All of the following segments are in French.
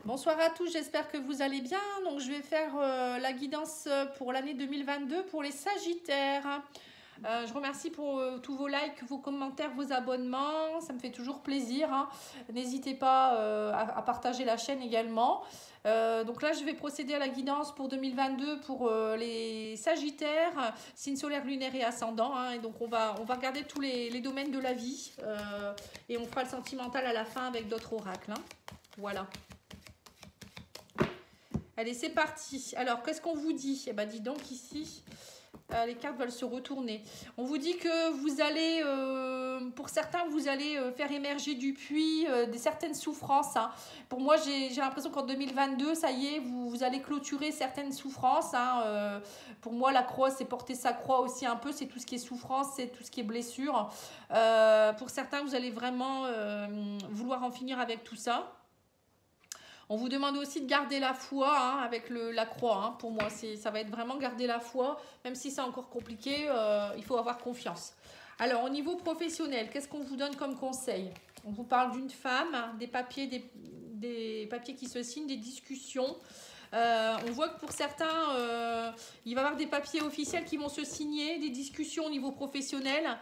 Bonsoir à tous, j'espère que vous allez bien. Donc je vais faire la guidance pour l'année 2022 pour les Sagittaires. Je remercie pour tous vos likes, vos commentaires, vos abonnements. Ça me fait toujours plaisir, hein. N'hésitez pas à partager la chaîne également. Donc là, je vais procéder à la guidance pour 2022 pour les Sagittaires, signe solaire, lunaire et ascendant, hein. Et donc on va regarder tous les domaines de la vie et on fera le sentimental à la fin avec d'autres oracles, hein. Voilà. Allez, c'est parti. Alors, qu'est-ce qu'on vous dit? Eh bien, dis donc ici, les cartes veulent se retourner. On vous dit que vous allez, pour certains, vous allez faire émerger du puits certaines souffrances, hein. Pour moi, j'ai l'impression qu'en 2022, ça y est, vous allez clôturer certaines souffrances, hein. Pour moi, la croix, c'est porter sa croix aussi un peu. C'est tout ce qui est souffrance, c'est tout ce qui est blessure. Pour certains, vous allez vraiment vouloir en finir avec tout ça. On vous demande aussi de garder la foi, hein, avec la croix, hein. Pour moi, ça va être vraiment garder la foi. Même si c'est encore compliqué, il faut avoir confiance. Alors, au niveau professionnel, qu'est-ce qu'on vous donne comme conseil? On vous parle d'une femme, des papiers qui se signent, des discussions. On voit que pour certains, il va y avoir des papiers officiels qui vont se signer, des discussions au niveau professionnel.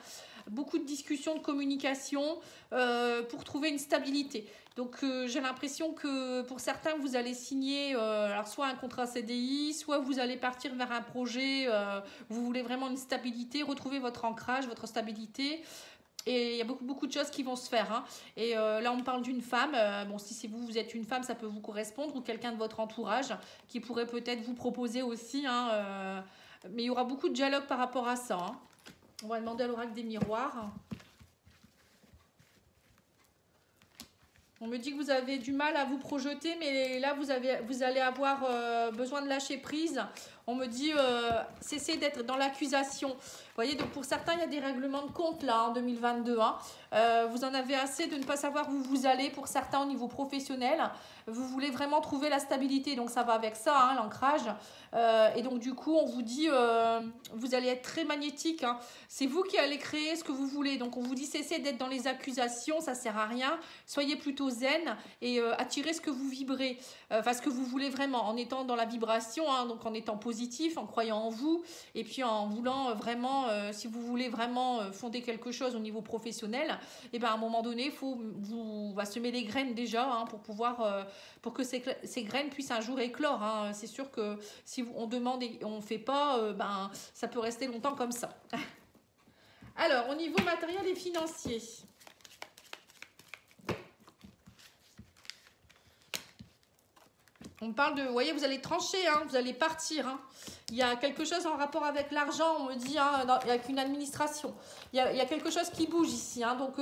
Beaucoup de discussions, de communication pour trouver une stabilité. Donc j'ai l'impression que pour certains, vous allez signer alors soit un contrat CDI, soit vous allez partir vers un projet, vous voulez vraiment une stabilité, retrouver votre ancrage, votre stabilité. Et il y a beaucoup de choses qui vont se faire, hein. Et là, on parle d'une femme. Bon, si vous êtes une femme, ça peut vous correspondre, ou quelqu'un de votre entourage qui pourrait peut-être vous proposer aussi, hein, mais il y aura beaucoup de dialogue par rapport à ça, hein. On va demander à l'oracle des miroirs. On me dit que vous avez du mal à vous projeter, mais là, vous allez avoir besoin de lâcher prise. On me dit, cessez d'être dans l'accusation. Vous voyez, donc pour certains, il y a des règlements de compte là en 2022, hein. Vous en avez assez de ne pas savoir où vous allez. Pour certains, au niveau professionnel, vous voulez vraiment trouver la stabilité. Donc ça va avec ça, hein, l'ancrage. Et donc du coup, on vous dit, vous allez être très magnétique, hein. C'est vous qui allez créer ce que vous voulez. Donc on vous dit, cessez d'être dans les accusations, ça sert à rien. Soyez plutôt zen et attirez ce que vous vibrez, enfin ce que vous voulez vraiment, en étant dans la vibration, hein, donc en étant positif, en croyant en vous, et puis en voulant vraiment, si vous voulez vraiment fonder quelque chose au niveau professionnel, et ben à un moment donné, vous va semer les graines déjà, hein, pour pouvoir, pour que ces graines puissent un jour éclore, hein. C'est sûr que si on demande et on ne fait pas, ben ça peut rester longtemps comme ça. Alors, au niveau matériel et financier. On parle de, vous voyez, vous allez trancher, hein, vous allez partir, hein. Il y a quelque chose en rapport avec l'argent, on me dit, hein, avec une administration. Il y a quelque chose qui bouge ici, hein. Donc,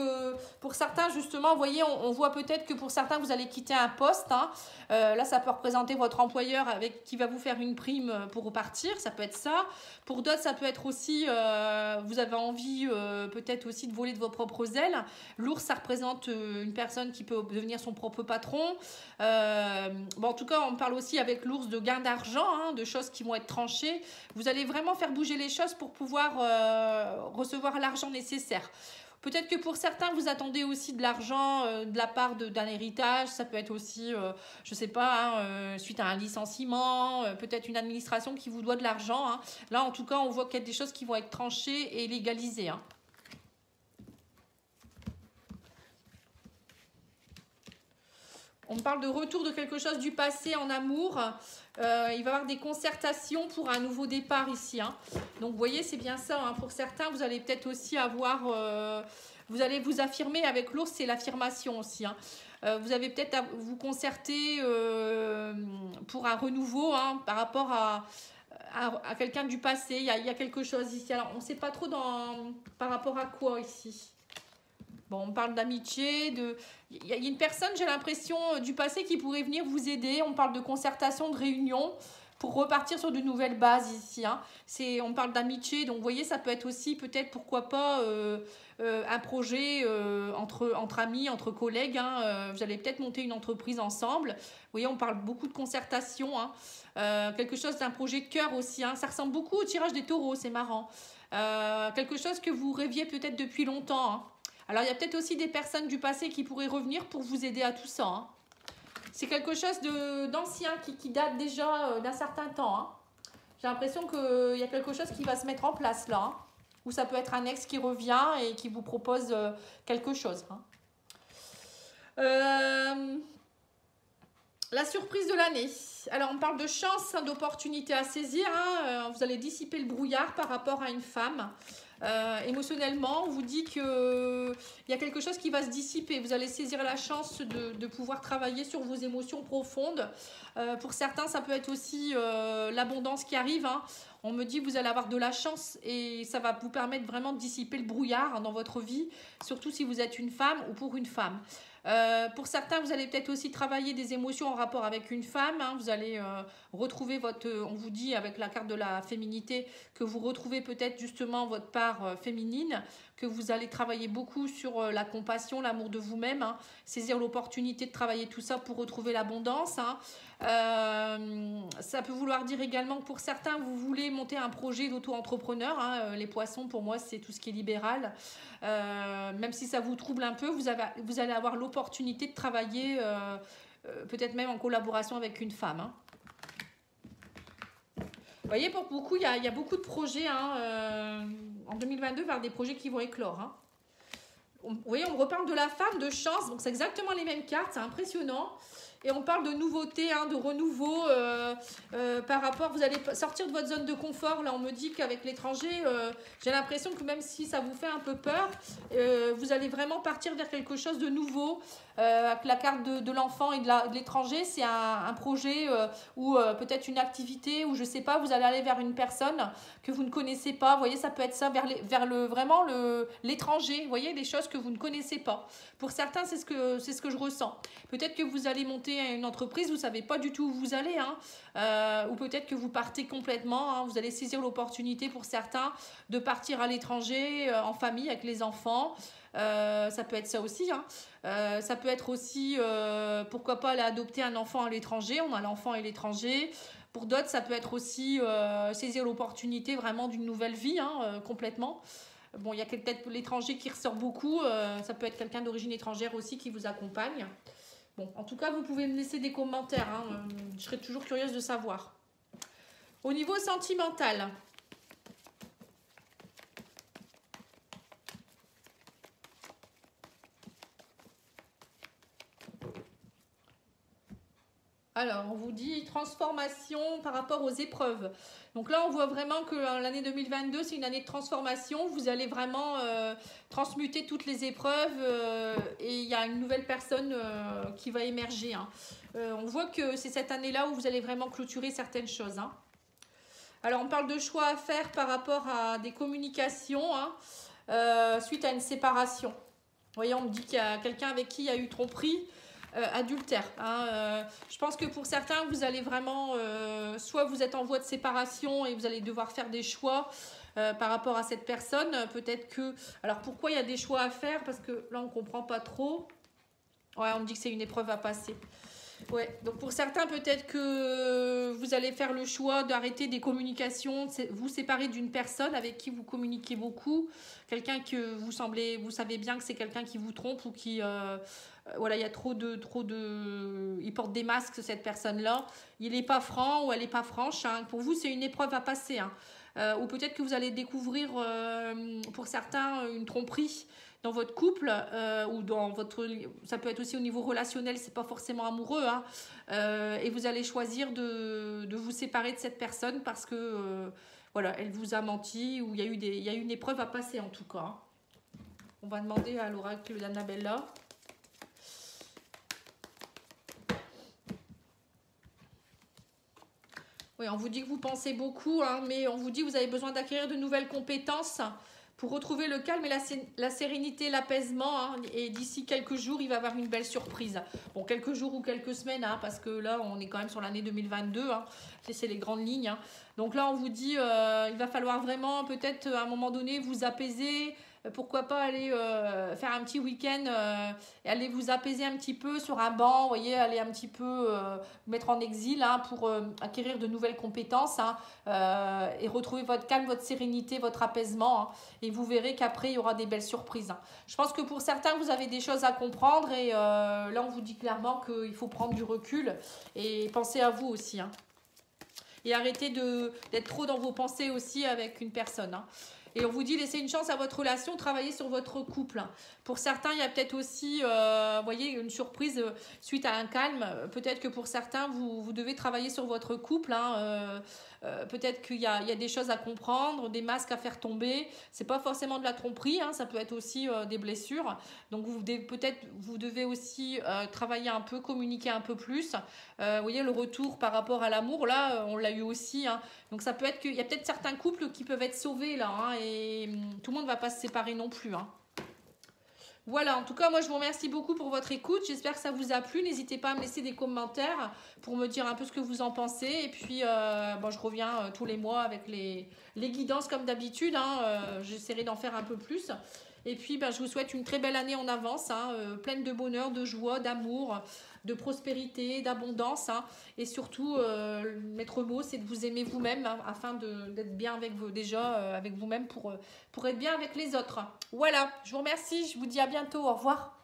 pour certains, justement, vous voyez, on voit peut-être que pour certains, vous allez quitter un poste, hein. Là, ça peut représenter votre employeur qui va vous faire une prime pour repartir, ça peut être ça. Pour d'autres, ça peut être aussi, vous avez envie peut-être aussi de voler de vos propres ailes. L'ours, ça représente une personne qui peut devenir son propre patron. Bon, en tout cas, on parle aussi avec l'ours de gain d'argent, hein, de choses qui vont être tranchées. Vous allez vraiment faire bouger les choses pour pouvoir recevoir l'argent nécessaire. Peut-être que pour certains, vous attendez aussi de l'argent de la part d'un héritage. Ça peut être aussi, je ne sais pas, hein, suite à un licenciement, peut-être une administration qui vous doit de l'argent, hein. Là, en tout cas, on voit qu'il y a des choses qui vont être tranchées et légalisées, hein. On parle de retour de quelque chose du passé en amour. Il va y avoir des concertations pour un nouveau départ ici, hein. Donc, vous voyez, c'est bien ça, hein. Pour certains, vous allez peut-être aussi avoir... vous allez vous affirmer avec l'ours, c'est l'affirmation aussi, hein. Vous avez peut-être à vous concerter pour un renouveau, hein, par rapport à quelqu'un du passé. Il y a quelque chose ici. Alors, on ne sait pas trop par rapport à quoi ici. Bon, on parle d'amitié, il y a une personne, j'ai l'impression, du passé qui pourrait venir vous aider. On parle de concertation, de réunion pour repartir sur de nouvelles bases ici, hein. On parle d'amitié, donc vous voyez, ça peut être aussi peut-être, pourquoi pas, un projet entre amis, entre collègues, hein. Vous allez peut-être monter une entreprise ensemble. Vous voyez, on parle beaucoup de concertation, hein. Quelque chose d'un projet de cœur aussi, hein. Ça ressemble beaucoup au tirage des taureaux, c'est marrant. Quelque chose que vous rêviez peut-être depuis longtemps, hein. Alors, il y a peut-être aussi des personnes du passé qui pourraient revenir pour vous aider à tout ça, hein. C'est quelque chose d'ancien qui date déjà d'un certain temps. Hein. J'ai l'impression qu'il y a quelque chose qui va se mettre en place là. Hein. Ou ça peut être un ex qui revient et qui vous propose quelque chose. Hein. La surprise de l'année. Alors, on parle de chance, hein, d'opportunité à saisir. Hein. Vous allez dissiper le brouillard par rapport à une femme. Émotionnellement, on vous dit qu'il y a quelque chose qui va se dissiper. Vous allez saisir la chance de pouvoir travailler sur vos émotions profondes. Pour certains, ça peut être aussi l'abondance qui arrive. Hein. On me dit que vous allez avoir de la chance et ça va vous permettre vraiment de dissiper le brouillard, hein, dans votre vie, surtout si vous êtes une femme ou pour une femme. Pour certains, vous allez peut-être aussi travailler des émotions en rapport avec une femme. Hein. Vous allez retrouver votre... on vous dit avec la carte de la féminité que vous retrouvez peut-être justement votre part féminine, que vous allez travailler beaucoup sur la compassion, l'amour de vous-même. Hein. Saisir l'opportunité de travailler tout ça pour retrouver l'abondance. Hein. Ça peut vouloir dire également que pour certains, vous voulez monter un projet d'auto-entrepreneur. Hein. Les poissons, pour moi, c'est tout ce qui est libéral. Même si ça vous trouble un peu, vous allez avoir l'opportunité de travailler peut-être même en collaboration avec une femme. Hein. Vous voyez, pour beaucoup, il y a beaucoup de projets hein, en 2022 vers des projets qui vont éclore. Hein. Vous voyez, on reparle de la femme, de chance, donc c'est exactement les mêmes cartes, c'est impressionnant. Et on parle de nouveauté, hein, de renouveau par rapport... Vous allez sortir de votre zone de confort. Là, on me dit qu'avec l'étranger, j'ai l'impression que même si ça vous fait un peu peur, vous allez vraiment partir vers quelque chose de nouveau. Avec la carte de l'enfant et de l'étranger, c'est un projet ou peut-être une activité où, je ne sais pas, vous allez aller vers une personne que vous ne connaissez pas. Vous voyez, ça peut être ça, vers vraiment l'étranger. Vous voyez, des choses que vous ne connaissez pas. Pour certains, c'est ce que je ressens. Peut-être que vous allez monter une entreprise, vous ne savez pas du tout où vous allez, hein, ou peut-être que vous partez complètement, hein, vous allez saisir l'opportunité pour certains de partir à l'étranger, en famille, avec les enfants, ça peut être ça aussi, hein. Ça peut être aussi, pourquoi pas aller adopter un enfant à l'étranger, on a l'enfant et l'étranger. Pour d'autres, ça peut être aussi saisir l'opportunité vraiment d'une nouvelle vie, hein, complètement. Bon, il y a peut-être l'étranger qui ressort beaucoup, ça peut être quelqu'un d'origine étrangère aussi qui vous accompagne. Bon, en tout cas, vous pouvez me laisser des commentaires. Hein, je serais toujours curieuse de savoir. Au niveau sentimental. Alors, on vous dit transformation par rapport aux épreuves. Donc là, on voit vraiment que l'année 2022, c'est une année de transformation. Vous allez vraiment transmuter toutes les épreuves et il y a une nouvelle personne qui va émerger. Hein. On voit que c'est cette année-là où vous allez vraiment clôturer certaines choses. Hein. Alors, on parle de choix à faire par rapport à des communications hein, suite à une séparation. Vous voyez, on me dit qu'il y a quelqu'un avec qui il y a eu tromperie. Adultère. Hein, je pense que pour certains, vous allez vraiment, soit vous êtes en voie de séparation et vous allez devoir faire des choix par rapport à cette personne. Peut-être que... Alors pourquoi il y a des choix à faire? Parce que là, on ne comprend pas trop. Ouais, on me dit que c'est une épreuve à passer. Ouais, donc pour certains, peut-être que vous allez faire le choix d'arrêter des communications, vous séparer d'une personne avec qui vous communiquez beaucoup, quelqu'un que vous savez bien que c'est quelqu'un qui vous trompe ou qui, voilà, il y a trop de, il porte des masques cette personne-là, il n'est pas franc ou elle n'est pas franche. Hein. Pour vous, c'est une épreuve à passer. Hein. Ou peut-être que vous allez découvrir, pour certains, une tromperie dans votre couple ou dans votre... Ça peut être aussi au niveau relationnel, c'est pas forcément amoureux. Hein, et vous allez choisir de vous séparer de cette personne parce que voilà, elle vous a menti ou il y a eu une épreuve à passer en tout cas. Hein. On va demander à l'oracle d'Annabella. Oui, on vous dit que vous pensez beaucoup, hein, mais on vous dit que vous avez besoin d'acquérir de nouvelles compétences pour retrouver le calme et la sérénité, l'apaisement. Hein, et d'ici quelques jours, il va y avoir une belle surprise. Bon, quelques jours ou quelques semaines, hein, parce que là, on est quand même sur l'année 2022. Hein, c'est les grandes lignes. Hein. Donc là, on vous dit il va falloir vraiment, peut-être, à un moment donné, vous apaiser, pourquoi pas aller faire un petit week-end et aller vous apaiser un petit peu sur un banc, vous voyez, aller un petit peu vous mettre en exil hein, pour acquérir de nouvelles compétences hein, et retrouver votre calme, votre sérénité, votre apaisement. Hein, et vous verrez qu'après, il y aura des belles surprises. Hein. Je pense que pour certains, vous avez des choses à comprendre et là, on vous dit clairement qu'il faut prendre du recul et penser à vous aussi. Hein. Et arrêtez d'être trop dans vos pensées aussi avec une personne. Hein. Et on vous dit, laissez une chance à votre relation, travaillez sur votre couple. Pour certains, il y a peut-être aussi, vous voyez, une surprise suite à un calme. Peut-être que pour certains, vous devez travailler sur votre couple. Hein. Peut-être qu'il y a des choses à comprendre, des masques à faire tomber. C'est pas forcément de la tromperie, hein, ça peut être aussi des blessures. Donc peut-être vous devez aussi travailler un peu, communiquer un peu plus. Vous voyez, le retour par rapport à l'amour, là, on l'a eu aussi. Hein. Donc ça peut être qu'il y a peut-être certains couples qui peuvent être sauvés là. Hein, et tout le monde ne va pas se séparer non plus. Hein. Voilà, en tout cas, moi, je vous remercie beaucoup pour votre écoute. J'espère que ça vous a plu. N'hésitez pas à me laisser des commentaires pour me dire un peu ce que vous en pensez. Et puis, bon, je reviens tous les mois avec les guidances comme d'habitude. Hein. J'essaierai d'en faire un peu plus. Et puis, ben, je vous souhaite une très belle année en avance, hein, pleine de bonheur, de joie, d'amour, de prospérité, d'abondance. Hein. Et surtout, le maître mot, c'est de vous aimer vous-même hein, afin d'être bien avec vous, déjà avec vous-même pour être bien avec les autres. Voilà, je vous remercie, je vous dis à bientôt, au revoir.